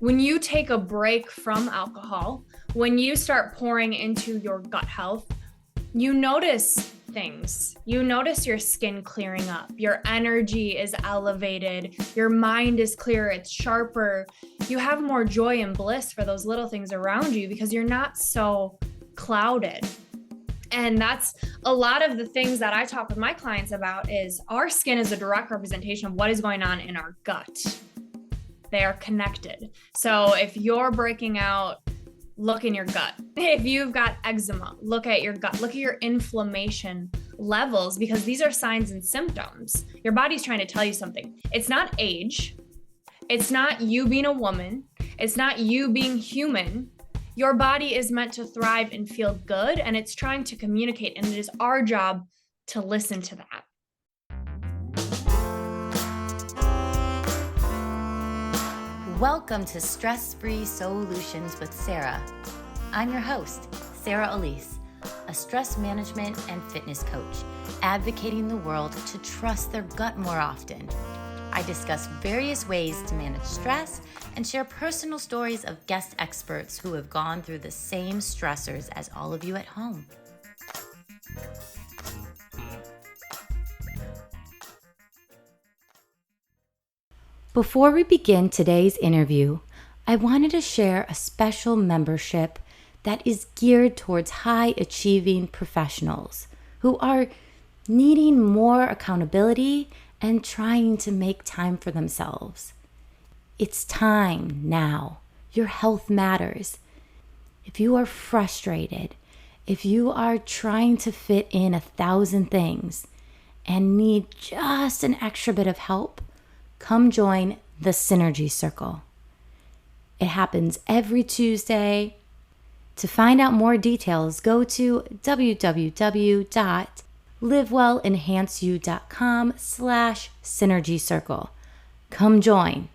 When you take a break from alcohol, when you start pouring into your gut health, you notice things. You notice your skin clearing up, your energy is elevated, your mind is clearer, it's sharper. You have more joy and bliss for those little things around you because you're not so clouded. And that's a lot of the things that I talk with my clients about is our skin is a direct representation of what is going on in our gut. They are connected. So if you're breaking out, look in your gut. If you've got eczema, look at your gut, look at your inflammation levels, because these are signs and symptoms. Your body's trying to tell you something. It's not age. It's not you being a woman. It's not you being human. Your body is meant to thrive and feel good, and it's trying to communicate, and it is our job to listen to that. Welcome to Stress-Free Solutions with Sarah. I'm your host, Sarah Elise, a stress management and fitness coach, advocating the world to trust their gut more often. I discuss various ways to manage stress and share personal stories of guest experts who have gone through the same stressors as all of you at home. Before we begin today's interview, I wanted to share a special membership that is geared towards high-achieving professionals who are needing more accountability and trying to make time for themselves. It's time now. Your health matters. If you are frustrated, if you are trying to fit in 1,000 things and need just an extra bit of help, come join the Synergy Circle. It happens every Tuesday. To find out more details, go to www.livewellenhanceyou.com/Synergy Circle. Come join.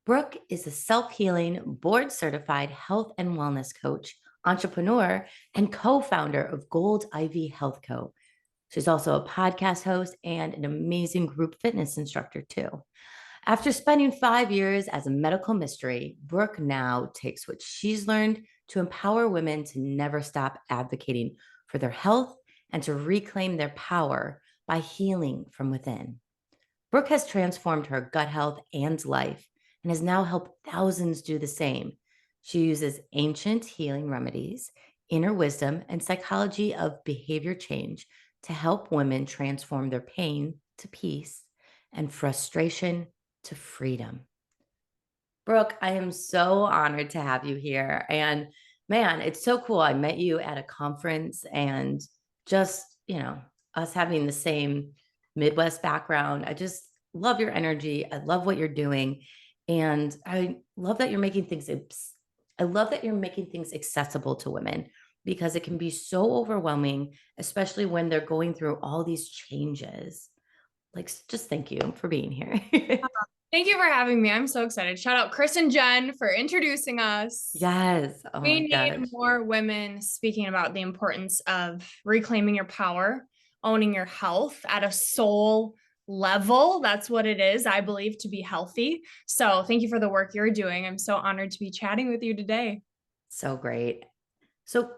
Brooke is a self-healing, board-certified health and wellness coach, entrepreneur, and co-founder of Gold Ivy Health Co. She's also a podcast host and an amazing group fitness instructor too. After spending 5 years as a medical mystery, Brooke now takes what she's learned to empower women to never stop advocating for their health and to reclaim their power by healing from within. Brooke has transformed her gut health and life and has now helped thousands do the same. She uses ancient healing remedies, inner wisdom, and psychology of behavior change to help women transform their pain to peace and frustration to freedom. Brooke, I am so honored to have you here. And man, it's so cool. I met you at a conference and just, us having the same Midwest background. I just love your energy. I love what you're doing. And I love that you're making things accessible to women, because it can be so overwhelming, especially when they're going through all these changes. Just thank you for being here. Thank you for having me. I'm so excited. Shout out Chris and Jen for introducing us. Yes. Oh we my gosh. need more women speaking about the importance of reclaiming your power, owning your health at a soul level. That's what it is, I believe, to be healthy. So thank you for the work you're doing. I'm so honored to be chatting with you today. So great. So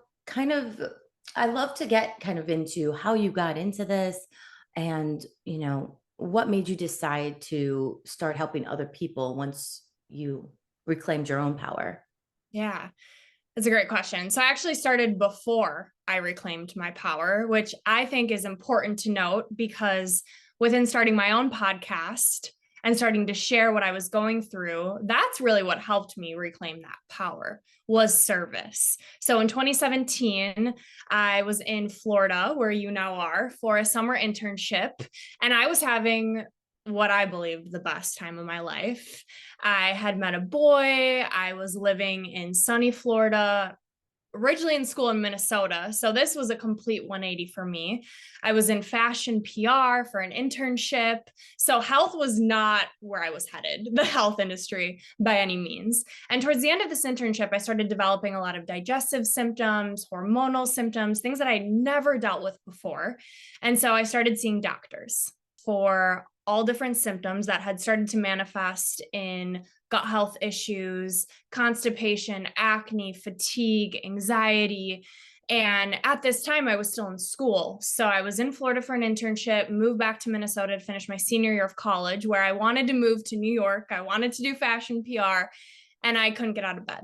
I love to get into how you got into this and, what made you decide to start helping other people once you reclaimed your own power? Yeah, that's a great question. So I actually started before I reclaimed my power, which I think is important to note, because within starting my own podcast and starting to share what I was going through, that's really what helped me reclaim that power, was service. So in 2017, I was in Florida, where you now are, for a summer internship, and I was having what I believed the best time of my life. I had met a boy. I was living in sunny Florida, originally in school in Minnesota. So this was a complete 180 for me. I was in fashion PR for an internship. So health was not where I was headed, the health industry, by any means. And towards the end of this internship, I started developing a lot of digestive symptoms, hormonal symptoms, things that I never dealt with before. And so I started seeing doctors for all different symptoms that had started to manifest in gut health issues, constipation, acne, fatigue, anxiety. And at this time, I was still in school. So I was in Florida for an internship, moved back to Minnesota to finish my senior year of college, where I wanted to move to New York. I wanted to do fashion PR, and I couldn't get out of bed.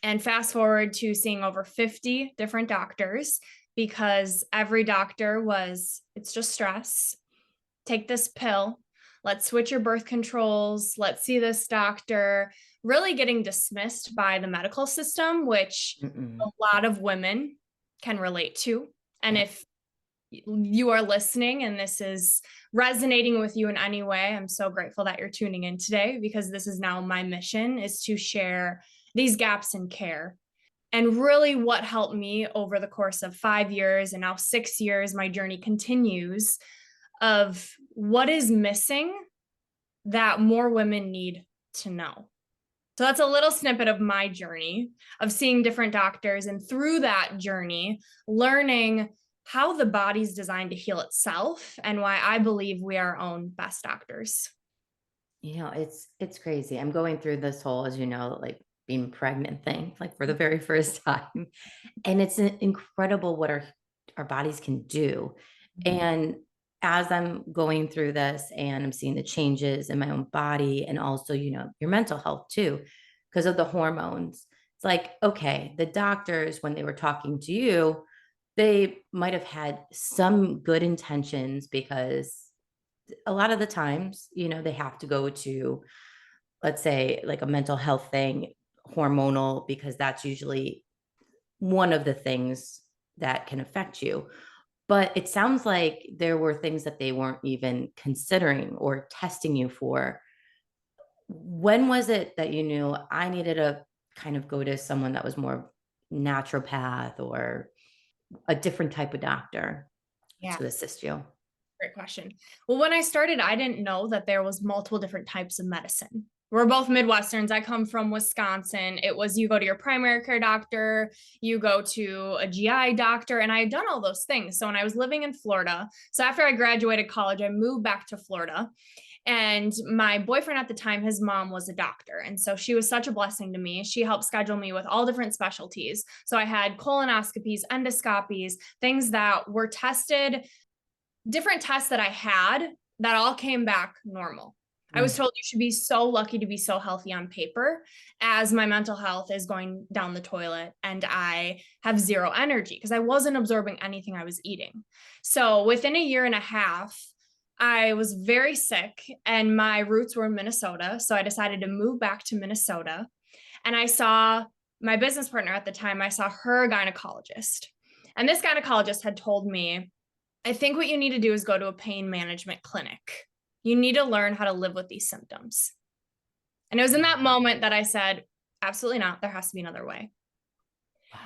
And fast forward to seeing over 50 different doctors, because every doctor was, it's just stress. Take this pill. Let's switch your birth controls. Let's see this doctor. Really getting dismissed by the medical system, which Mm-mm. a lot of women can relate to. And Yeah. if you are listening and this is resonating with you in any way, I'm so grateful that you're tuning in today, because this is now my mission, is to share these gaps in care. And really what helped me over the course of 5 years and now 6 years, my journey continues, of what is missing that more women need to know. So that's a little snippet of my journey of seeing different doctors, and through that journey, learning how the body's designed to heal itself and why I believe we are our own best doctors. It's crazy. I'm going through this whole, as you know, like being pregnant thing, like for the very first time. And it's incredible what our bodies can do. And as I'm going through this and I'm seeing the changes in my own body, and also, your mental health too, because of the hormones, it's like, okay, the doctors, when they were talking to you, they might have had some good intentions, because a lot of the times, they have to go to, let's say, like a mental health thing, hormonal, because that's usually one of the things that can affect you. But it sounds like there were things that they weren't even considering or testing you for. When was it that you knew I needed to kind of go to someone that was more naturopath or a different type of doctor Yeah. to assist you? Great question. Well, when I started, I didn't know that there was multiple different types of medicine. We're both Midwesterns. I come from Wisconsin. It was, you go to your primary care doctor, you go to a GI doctor, and I had done all those things. So when I was living in Florida, so after I graduated college, I moved back to Florida. And my boyfriend at the time, his mom was a doctor. And so she was such a blessing to me. She helped schedule me with all different specialties. So I had colonoscopies, endoscopies, things that were tested, different tests that I had that all came back normal. I was Mm. told you should be so lucky to be so healthy on paper, as my mental health is going down the toilet and I have zero energy because I wasn't absorbing anything I was eating. So within a year and a half, I was very sick and my roots were in Minnesota. So I decided to move back to Minnesota, and I saw my business partner at the time, I saw her gynecologist. And this gynecologist had told me, I think what you need to do is go to a pain management clinic. You need to learn how to live with these symptoms. And it was in that moment that I said, absolutely not. There has to be another way.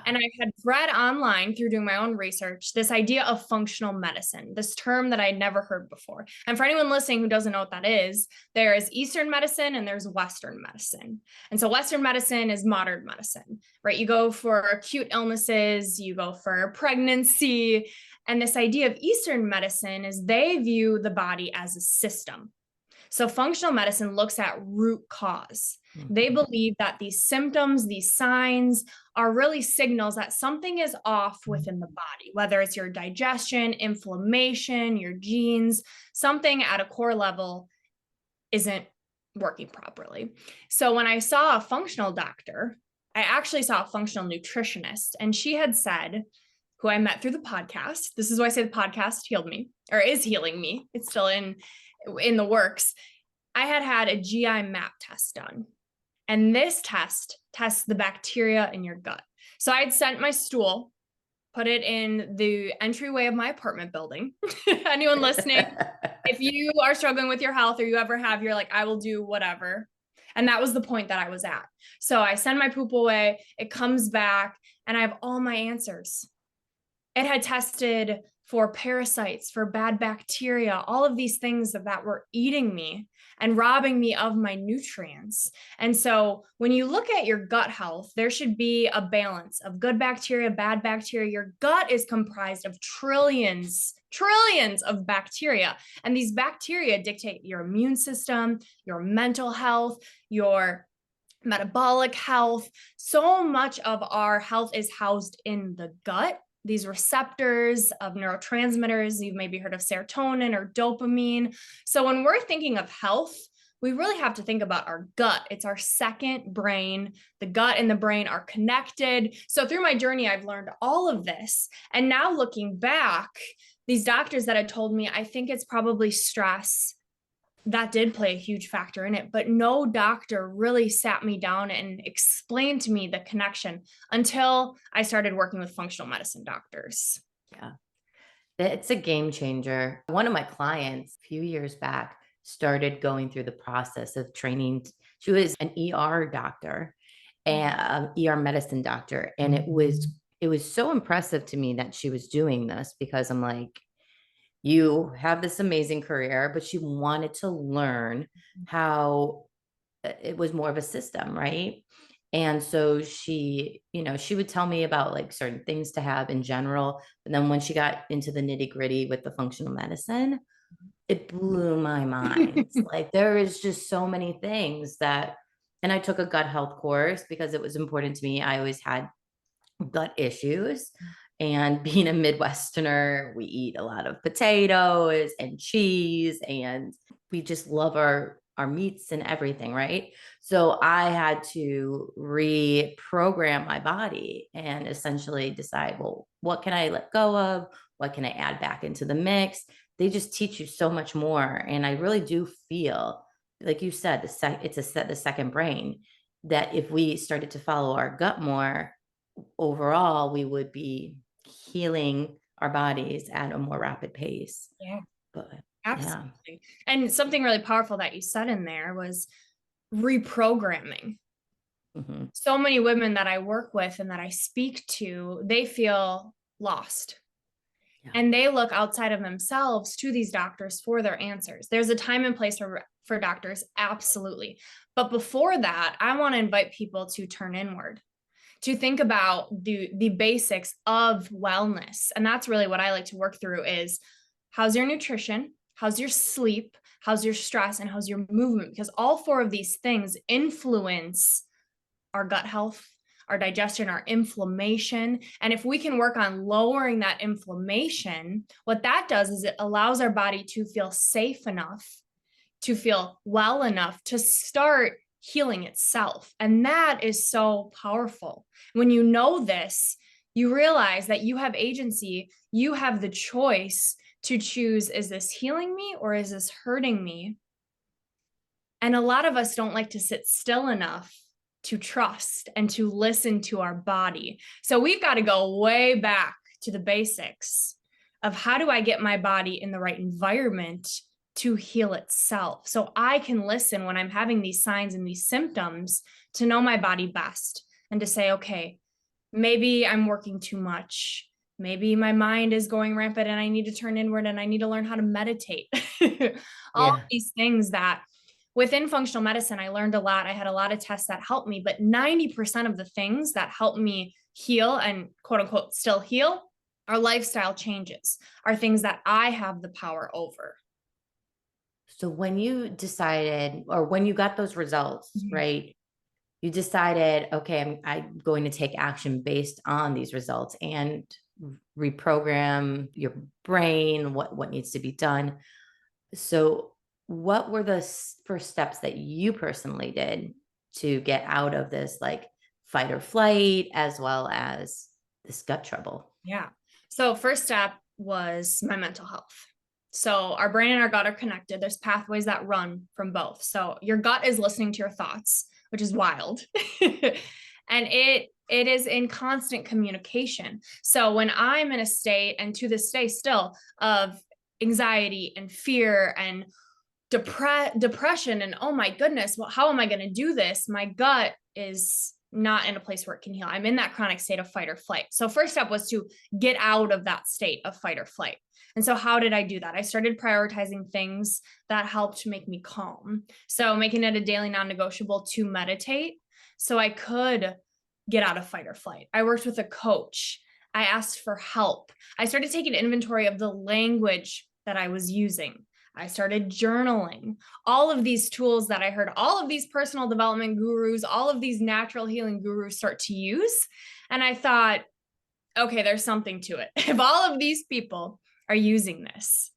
And I had read online through doing my own research this idea of functional medicine, this term that I'd never heard before. And for anyone listening who doesn't know what that is, there is Eastern medicine and there's Western medicine. And so Western medicine is modern medicine, right? You go for acute illnesses, you go for pregnancy. And this idea of Eastern medicine is they view the body as a system. So functional medicine looks at root cause. They believe that these symptoms, these signs are really signals that something is off within the body, whether it's your digestion, inflammation, your genes, something at a core level isn't working properly. So when I saw a functional doctor, I actually saw a functional nutritionist, and she had said, who I met through the podcast. This is why I say the podcast healed me, or is healing me. It's still in the works. I had a GI map test done. And this test tests the bacteria in your gut. So I'd sent my stool, put it in the entryway of my apartment building. Anyone listening, if you are struggling with your health or you ever have, you're like, I will do whatever. And that was the point that I was at. So I send my poop away, it comes back, and I have all my answers. It had tested for parasites, for bad bacteria, all of these things that were eating me. and robbing me of my nutrients. And so when you look at your gut health, there should be a balance of good bacteria, bad bacteria. Your gut is comprised of trillions of bacteria. And these bacteria dictate your immune system, your mental health, your metabolic health. So much of our health is housed in the gut. These receptors of neurotransmitters, you've maybe heard of serotonin or dopamine. So when we're thinking of health, we really have to think about our gut. It's our second brain. The gut and the brain are connected. So through my journey, I've learned all of this. And now looking back, these doctors that had told me, I think it's probably stress, that did play a huge factor in it, but no doctor really sat me down and explained to me the connection until I started working with functional medicine doctors. Yeah. It's a game changer. One of my clients a few years back started going through the process of training. She was an ER doctor and ER medicine doctor. And it was so impressive to me that she was doing this, because I'm like, you have this amazing career, but she wanted to learn how it was more of a system, right? And so she would tell me about like certain things to have in general. But then when she got into the nitty gritty with the functional medicine, it blew my mind. Like there is just so many things and I took a gut health course because it was important to me. I always had gut issues. And being a Midwesterner, we eat a lot of potatoes and cheese, and we just love our meats and everything, right? So I had to reprogram my body and essentially decide, well, what can I let go of? What can I add back into the mix? They just teach you so much more. And I really do feel, like you said, the second brain, that if we started to follow our gut more, overall, we would be healing our bodies at a more rapid pace. Yeah, But absolutely. yeah. And something really powerful that you said in there was reprogramming. Mm-hmm. So many women that I work with and that I speak to, they feel lost. Yeah. And they look outside of themselves to these doctors for their answers. There's a time and place for doctors, absolutely. But before that, I want to invite people to turn inward, to think about the basics of wellness. And that's really what I like to work through is, how's your nutrition? How's your sleep? How's your stress? And how's your movement? Because all four of these things influence our gut health, our digestion, our inflammation. And if we can work on lowering that inflammation, what that does is it allows our body to feel safe enough, to feel well enough to start healing itself. And that is so powerful. When you know this, you realize that you have agency, you have the choice to choose, is this healing me or is this hurting me? And a lot of us don't like to sit still enough to trust and to listen to our body. So we've got to go way back to the basics of, how do I get my body in the right environment to heal itself, so I can listen when I'm having these signs and these symptoms, to know my body best and to say, okay, maybe I'm working too much. Maybe my mind is going rampant and I need to turn inward and I need to learn how to meditate. All of Yeah. these things that within functional medicine, I learned a lot. I had a lot of tests that helped me, but 90% of the things that help me heal and quote unquote still heal are lifestyle changes, are things that I have the power over. So when you decided, or when you got those results, Mhm. right, you decided, okay, I'm going to take action based on these results and reprogram your brain, what needs to be done. So what were the first steps that you personally did to get out of this, like, fight or flight, as well as this gut trouble? Yeah. So first step was my mental health. So our brain and our gut are connected. There's pathways that run from both. So your gut is listening to your thoughts, which is wild. And it is in constant communication. So when I'm in a state, and to this day still, of anxiety and fear and depression, and oh my goodness, well, how am I going to do this? My gut is not in a place where it can heal. I'm in that chronic state of fight or flight. So first step was to get out of that state of fight or flight. And so how did I do that? I started prioritizing things that helped make me calm. So making it a daily non-negotiable to meditate so I could get out of fight or flight. I worked with a coach. I asked for help. I started taking inventory of the language that I was using. I started journaling. All of these tools that I heard all of these personal development gurus, all of these natural healing gurus start to use. And I thought, okay, there's something to it. If all of these people are using this,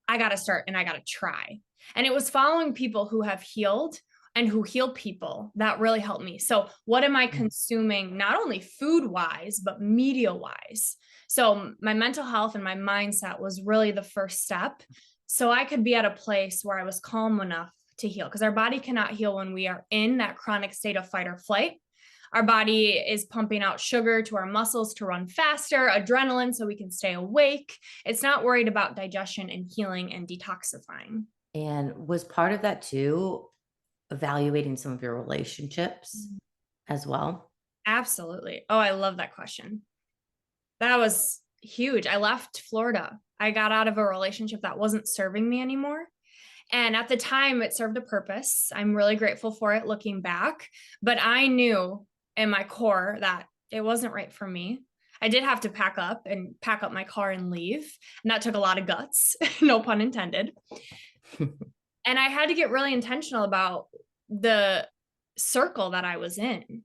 I got to start and I got to try. And it was following people who have healed and who heal people that really helped me. So what am I consuming, not only food wise, but media wise? So my mental health and my mindset was really the first step. So I could be at a place where I was calm enough to heal, because our body cannot heal when we are in that chronic state of fight or flight. Our body is pumping out sugar to our muscles to run faster, adrenaline, so we can stay awake. It's not worried about digestion and healing and detoxifying. And was part of that too, evaluating some of your relationships as well? Absolutely. Oh, I love that question. That was huge. I left Florida. I got out of a relationship that wasn't serving me anymore. And at the time, it served a purpose. I'm really grateful for it looking back. But I knew in my core that it wasn't right for me. I did have to pack up my car and leave. And that took a lot of guts, no pun intended. And I had to get really intentional about the circle that I was in.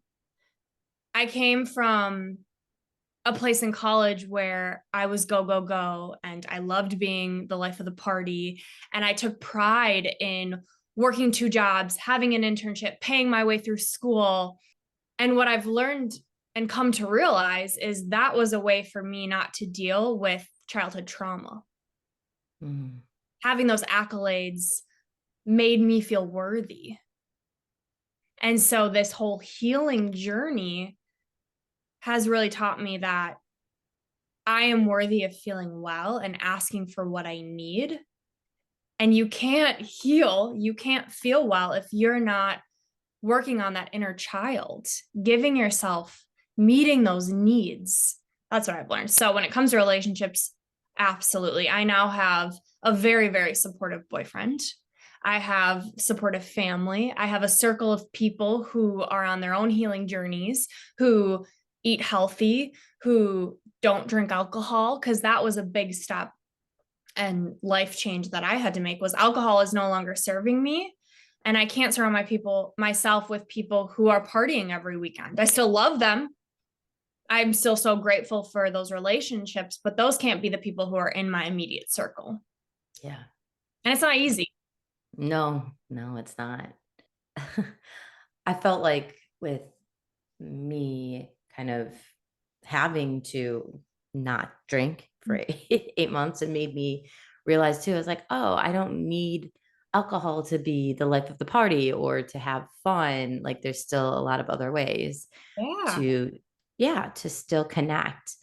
I came from a place in college where I was go, go, go. And I loved being the life of the party. And I took pride in working 2 jobs, having an internship, paying my way through school. And what I've learned and come to realize is that was a way for me not to deal with childhood trauma. Having those accolades made me feel worthy. And so this whole healing journey has really taught me that I am worthy of feeling well and asking for what I need. And you can't heal, you can't feel well if you're not working on that inner child, giving yourself, meeting those needs. That's what I've learned. So when it comes to relationships, absolutely. I now have a very, very supportive boyfriend. I have supportive family. I have a circle of people who are on their own healing journeys, who eat healthy, who don't drink alcohol, because that was a big step and life change that I had to make. Was alcohol is no longer serving me. And I can't surround myself with people who are partying every weekend. I still love them. I'm still so grateful for those relationships, but those can't be the people who are in my immediate circle. Yeah. And it's not easy. No, it's not. I felt like with me kind of having to not drink for 8 months, and made me realize too, I was like, oh, I don't need alcohol to be the life of the party or to have fun. Like there's still a lot of other ways to still connect.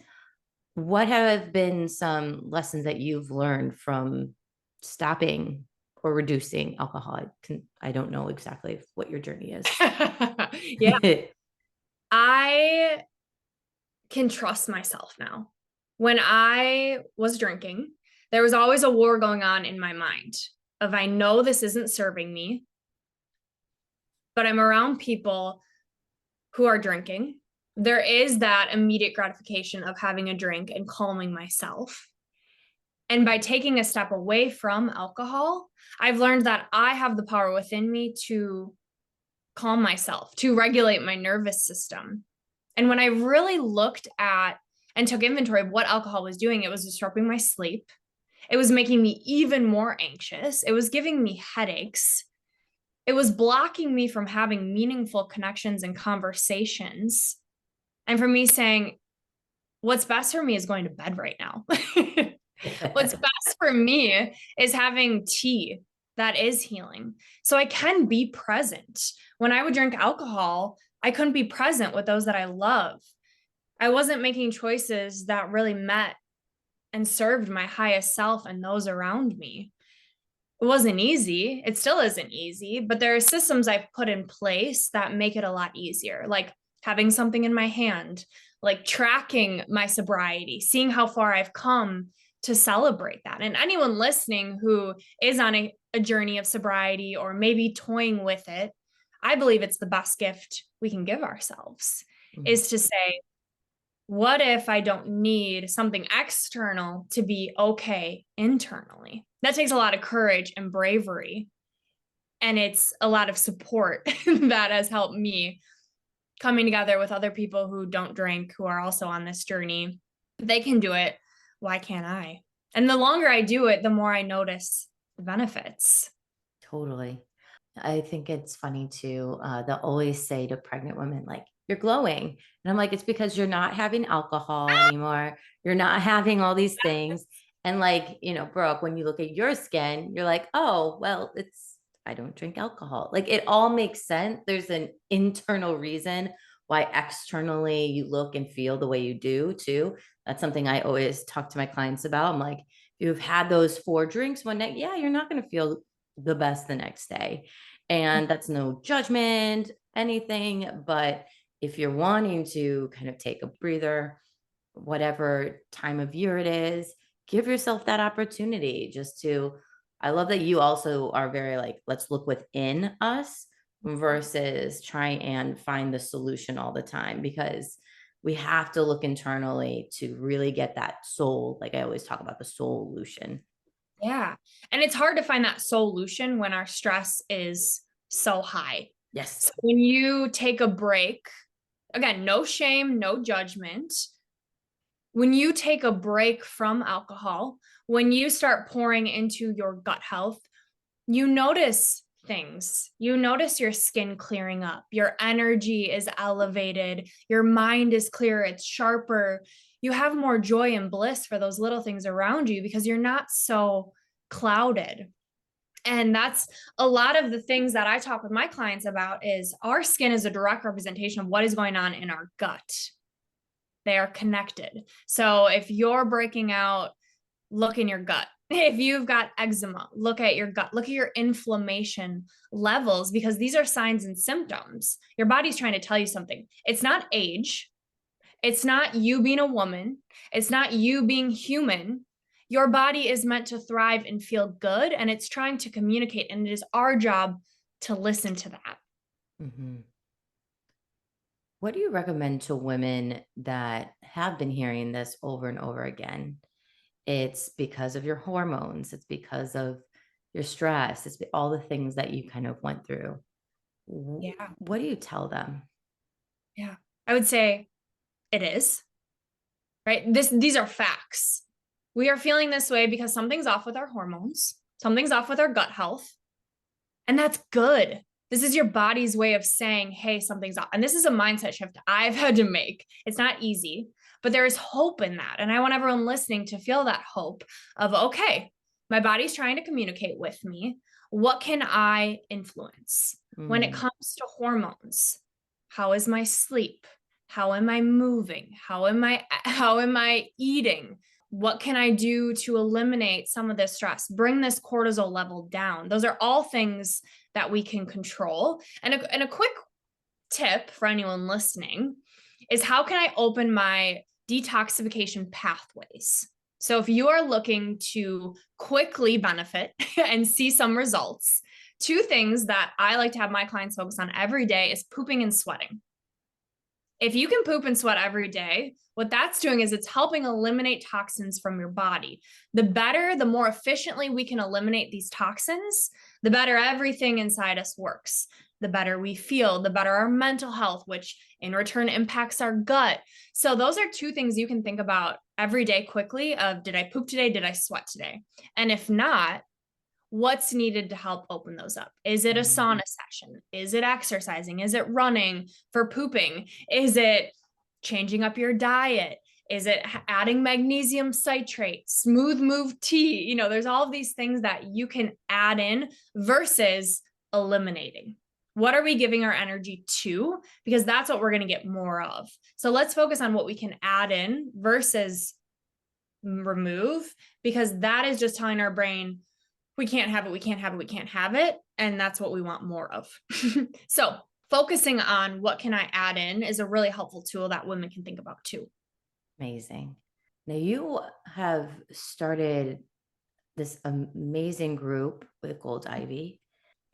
What have been some lessons that you've learned from stopping or reducing alcohol? I don't know exactly what your journey is. Yeah. I can trust myself now. When I was drinking, there was always a war going on in my mind of, I know this isn't serving me, but I'm around people who are drinking. There is that immediate gratification of having a drink and calming myself. And by taking a step away from alcohol, I've learned that I have the power within me to calm myself, to regulate my nervous system. And when I really looked at and took inventory of what alcohol was doing, it was disrupting my sleep. It was making me even more anxious. It was giving me headaches. It was blocking me from having meaningful connections and conversations. And for me saying, what's best for me is going to bed right now. What's best for me is having tea that is healing. So I can be present. When I would drink alcohol, I couldn't be present with those that I love. I wasn't making choices that really met and served my highest self and those around me. It wasn't easy. It still isn't easy, but there are systems I've put in place that make it a lot easier. Like having something in my hand, like tracking my sobriety, seeing how far I've come to celebrate that. And anyone listening who is on a journey of sobriety or maybe toying with it, I believe it's the best gift we can give ourselves is to say, what if I don't need something external to be okay internally? That takes a lot of courage and bravery. And it's a lot of support that has helped me coming together with other people who don't drink, who are also on this journey. If they can do it, why can't I? And the longer I do it, the more I notice the benefits. Totally. I think it's funny too. They'll always say to pregnant women, like, you're glowing. And I'm like, it's because you're not having alcohol anymore. You're not having all these things. And like, Brooke, when you look at your skin, you're like, oh, well, I don't drink alcohol. Like it all makes sense. There's an internal reason why externally you look and feel the way you do too. That's something I always talk to my clients about. I'm like, you've had those 4 drinks one night. Yeah, you're not going to feel the best the next day. And that's no judgment, anything. But if you're wanting to kind of take a breather, whatever time of year it is, give yourself that opportunity just to. I love that you also are very like, let's look within us versus try and find the solution all the time, because we have to look internally to really get that soul. Like I always talk about the solution. Yeah. And it's hard to find that solution when our stress is so high. Yes. So when you take a break, again, no shame, no judgment. When you take a break from alcohol, when you start pouring into your gut health, you notice things. You notice your skin clearing up, your energy is elevated, your mind is clearer, it's sharper. You have more joy and bliss for those little things around you because you're not so clouded. And that's a lot of the things that I talk with my clients about is our skin is a direct representation of what is going on in our gut. They are connected. So if you're breaking out, look in your gut. If you've got eczema, look at your gut, look at your inflammation levels, because these are signs and symptoms. Your body's trying to tell you something. It's not age. It's not you being a woman. It's not you being human. Your body is meant to thrive and feel good, and it's trying to communicate. And it is our job to listen to that. Mm-hmm. What do you recommend to women that have been hearing this over and over again? It's because of your hormones, it's because of your stress, it's all the things that you kind of went through. Yeah. What do you tell them? Yeah. I would say it is, right? These are facts. We are feeling this way because something's off with our hormones, something's off with our gut health, and that's good. This is your body's way of saying, hey, something's off. And this is a mindset shift I've had to make. It's not easy, but there is hope in that. And I want everyone listening to feel that hope of, okay, my body's trying to communicate with me. What can I influence? When it comes to hormones, how is my sleep? How am I moving? How am I eating? What can I do to eliminate some of this stress? Bring this cortisol level down. Those are all things that we can control. And a quick tip for anyone listening is, how can I open my detoxification pathways? So if you are looking to quickly benefit and see some results, 2 things that I like to have my clients focus on every day is pooping and sweating. If you can poop and sweat every day, what that's doing is it's helping eliminate toxins from your body. The more efficiently we can eliminate these toxins, the better everything inside us works. The better we feel, the better our mental health, which in return impacts our gut. So those are 2 things you can think about every day quickly of, did I poop today? Did I sweat today? And if not, what's needed to help open those up? Is it a sauna session? Is it exercising? Is it running for pooping? Is it changing up your diet? Is it adding magnesium citrate, smooth move tea? There's all of these things that you can add in versus eliminating. What are we giving our energy to? Because that's what we're going to get more of. So let's focus on what we can add in versus remove, because that is just telling our brain, we can't have it, we can't have it, we can't have it. And that's what we want more of. So focusing on what can I add in is a really helpful tool that women can think about too. Amazing. Now you have started this amazing group with Gold Ivy,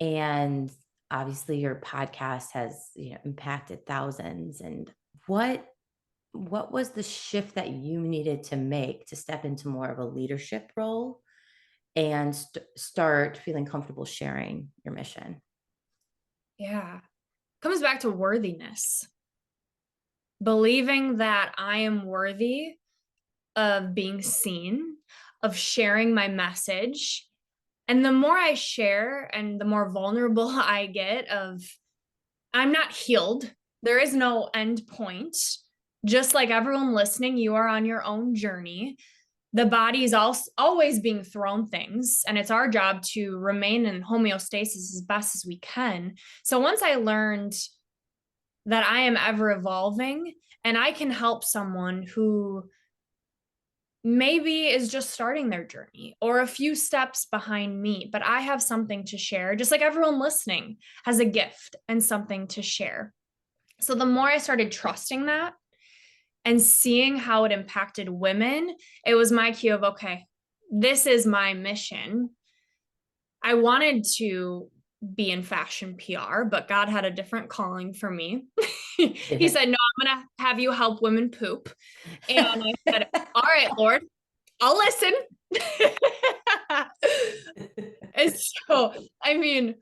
and obviously your podcast has, impacted thousands. And what was the shift that you needed to make to step into more of a leadership role and start feeling comfortable sharing your mission? Yeah. Comes back to worthiness. Believing that I am worthy of being seen, of sharing my message. And the more I share and the more vulnerable I get of I'm not healed. There is no end point. Just like everyone listening, you are on your own journey. The body is always being thrown things, and it's our job to remain in homeostasis as best as we can. So once I learned that I am ever evolving and I can help someone who maybe is just starting their journey or a few steps behind me, but I have something to share, just like everyone listening has a gift and something to share. So the more I started trusting that and seeing how it impacted women, it was my cue of, okay, this is my mission. I wanted to be in fashion PR, but God had a different calling for me. He said, no, I'm going to have you help women poop. And I said, all right, Lord, I'll listen. And so, I mean,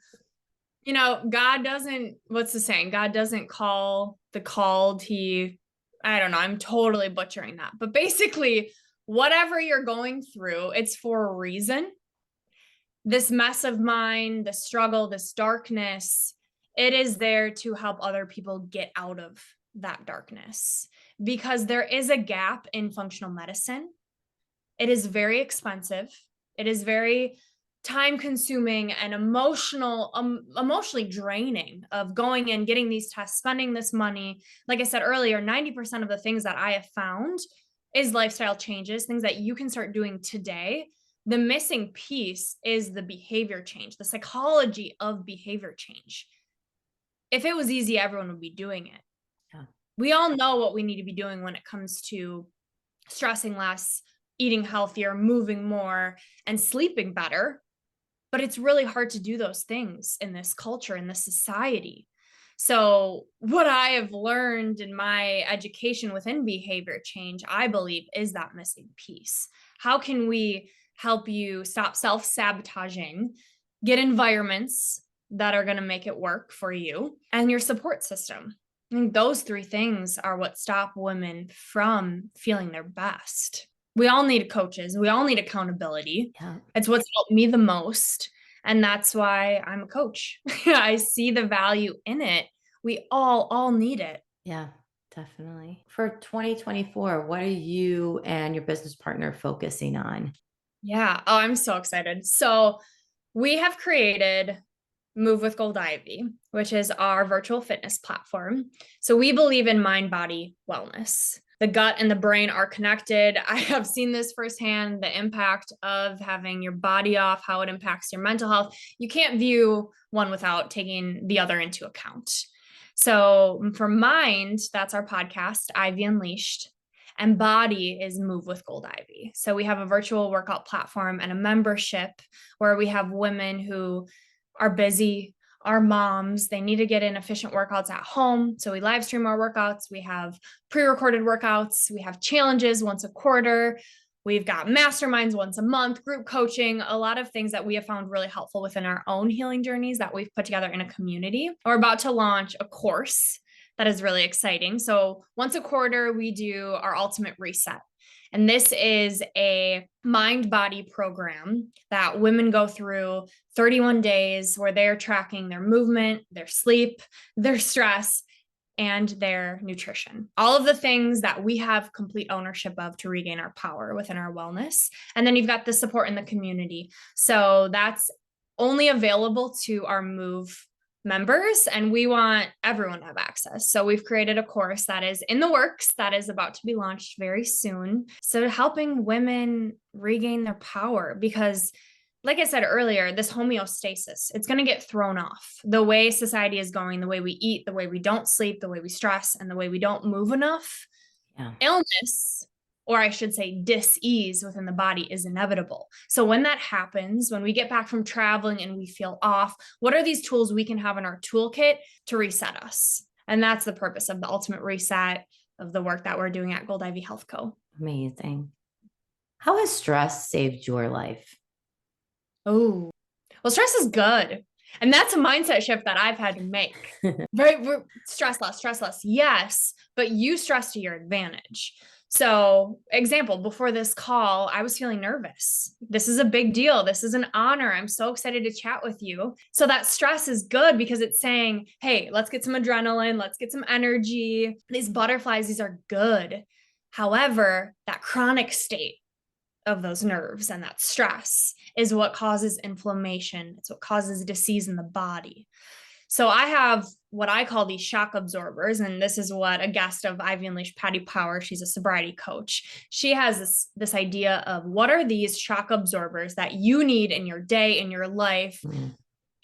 God doesn't, what's the saying? God doesn't call the called. I don't know. I'm totally butchering that. But basically, whatever you're going through, it's for a reason. This mess of mine, the struggle, this darkness, it is there to help other people get out of that darkness because there is a gap in functional medicine. It is very expensive. It is very time consuming and emotionally draining of going in, getting these tests, spending this money. Like I said earlier, 90% of the things that I have found is lifestyle changes, things that you can start doing today. The missing piece is the behavior change, the psychology of behavior change. If it was easy, everyone would be doing it. Yeah. We all know what we need to be doing when it comes to stressing less, eating healthier, moving more, and sleeping better. But it's really hard to do those things in this culture, in this society. So what I have learned in my education within behavior change, I believe, is that missing piece. How can we help you stop self-sabotaging, get environments that are going to make it work for you and your support system? I think those three things are what stop women from feeling their best. We all need coaches. We all need accountability. Yeah. It's what's helped me the most. And that's why I'm a coach. I see the value in it. We all need it. Yeah, definitely. For 2024, what are you and your business partner focusing on? Yeah. Oh, I'm so excited. So we have created Move with Gold Ivy, which is our virtual fitness platform. So we believe in mind, body, wellness. The gut and the brain are connected. I have seen this firsthand, the impact of having your body off, how it impacts your mental health. You can't view one without taking the other into account. So for mind, that's our podcast, Ivy Unleashed. And body is Move with Gold Ivy. So we have a virtual workout platform and a membership where we have women who are busy, our moms, they need to get in efficient workouts at home. So we live stream our workouts. We have pre-recorded workouts. We have challenges once a quarter. We've got masterminds once a month, group coaching, a lot of things that we have found really helpful within our own healing journeys that we've put together in a community. We're about to launch a course that is really exciting. So once a quarter, we do our ultimate reset. And this is a mind-body program that women go through 31 days where they're tracking their movement, their sleep, their stress, and their nutrition. All of the things that we have complete ownership of to regain our power within our wellness. And then you've got the support in the community. So that's only available to our Move members, and we want everyone to have access. So we've created a course that is in the works that is about to be launched very soon. So helping women regain their power, because like I said earlier, this homeostasis, it's going to get thrown off. The way society is going, the way we eat, the way we don't sleep, the way we stress, and the way we don't move enough, illness, or I should say dis-ease within the body, is inevitable. So when that happens, when we get back from traveling and we feel off, what are these tools we can have in our toolkit to reset us? And that's the purpose of the ultimate reset of the work that we're doing at Gold Ivy Health Co. Amazing. How has stress saved your life? Oh, well, stress is good. And that's a mindset shift that I've had to make. Right? Stress less. Yes, but use stress to your advantage. So, example, before this call, I was feeling nervous. This is a big deal. This is an honor. I'm so excited to chat with you. So that stress is good because it's saying, hey, let's get some adrenaline. Let's get some energy. These butterflies, these are good. However, that chronic state of those nerves and that stress is what causes inflammation. It's what causes disease in the body. So I have what I call these shock absorbers. And this is what a guest of Ivy Unleashed, Patty Power, she's a sobriety coach. She has this idea of what are these shock absorbers that you need in your day, in your life,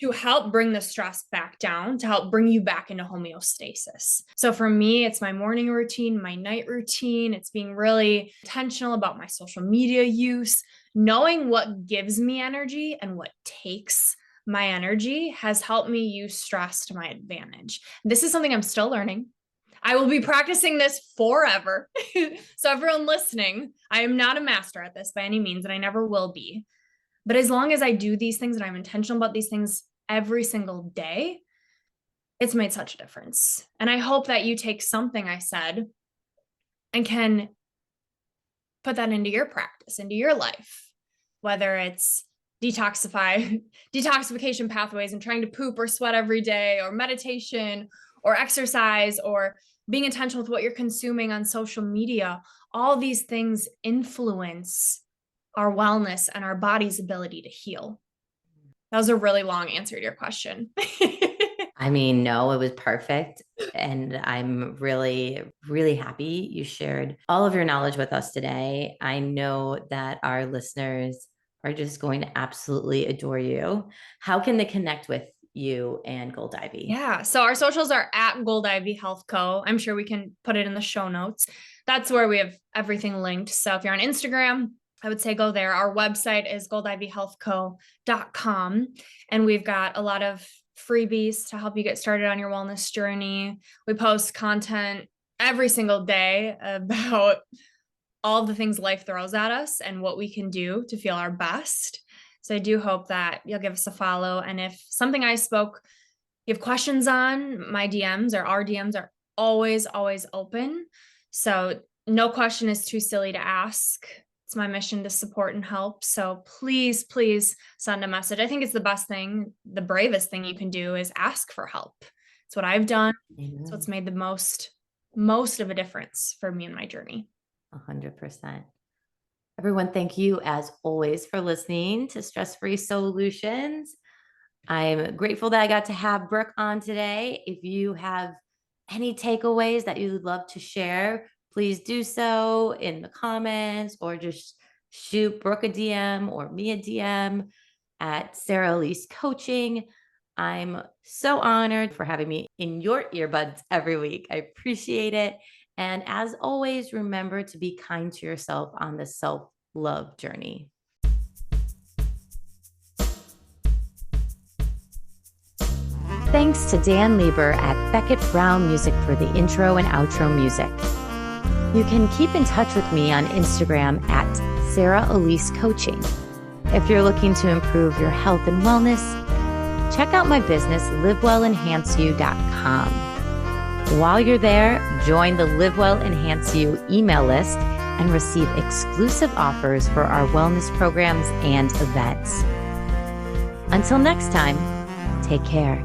to help bring the stress back down, to help bring you back into homeostasis. So for me, it's my morning routine, my night routine. It's being really intentional about my social media use, knowing what gives me energy and what takes my energy has helped me use stress to my advantage. This is something I'm still learning. I will be practicing this forever. So everyone listening, I am not a master at this by any means, and I never will be. But as long as I do these things and I'm intentional about these things every single day, it's made such a difference. And I hope that you take something I said and can put that into your practice, into your life, whether it's detoxification pathways and trying to poop or sweat every day, or meditation or exercise, or being intentional with what you're consuming on social media. All these things influence our wellness and our body's ability to heal. That was a really long answer to your question. I mean, no, it was perfect. And I'm really, really happy you shared all of your knowledge with us today. I know that our listeners are just going to absolutely adore you. How can they connect with you and Gold Ivy? Yeah. So our socials are at Gold Ivy Health Co. I'm sure we can put it in the show notes. That's where we have everything linked. So if you're on Instagram, I would say go there. Our website is goldivyhealthco.com. And we've got a lot of freebies to help you get started on your wellness journey. We post content every single day about all the things life throws at us and what we can do to feel our best. So I do hope that you'll give us a follow. And if something I spoke, you have questions on, my DMs or our DMs are always, always open. So no question is too silly to ask. It's my mission to support and help. So please, please send a message. I think it's the best thing, the bravest thing you can do is ask for help. It's what I've done. It's what's made the most of a difference for me in my journey. 100%. Everyone, thank you as always for listening to Stress Free Solutions. I'm grateful that I got to have Brooke on today. If you have any takeaways that you'd love to share, please do so in the comments, or just shoot Brooke a DM or me a DM at Sarah Elise Coaching. I'm so honored for having me in your earbuds every week. I appreciate it. And as always, remember to be kind to yourself on the self-love journey. Thanks to Dan Lieber at Beckett Brown Music for the intro and outro music. You can keep in touch with me on Instagram at Sarah Elise Coaching. If you're looking to improve your health and wellness, check out my business, livewellenhanceyou.com. While you're there, join the Live Well Enhance You email list and receive exclusive offers for our wellness programs and events. Until next time, take care.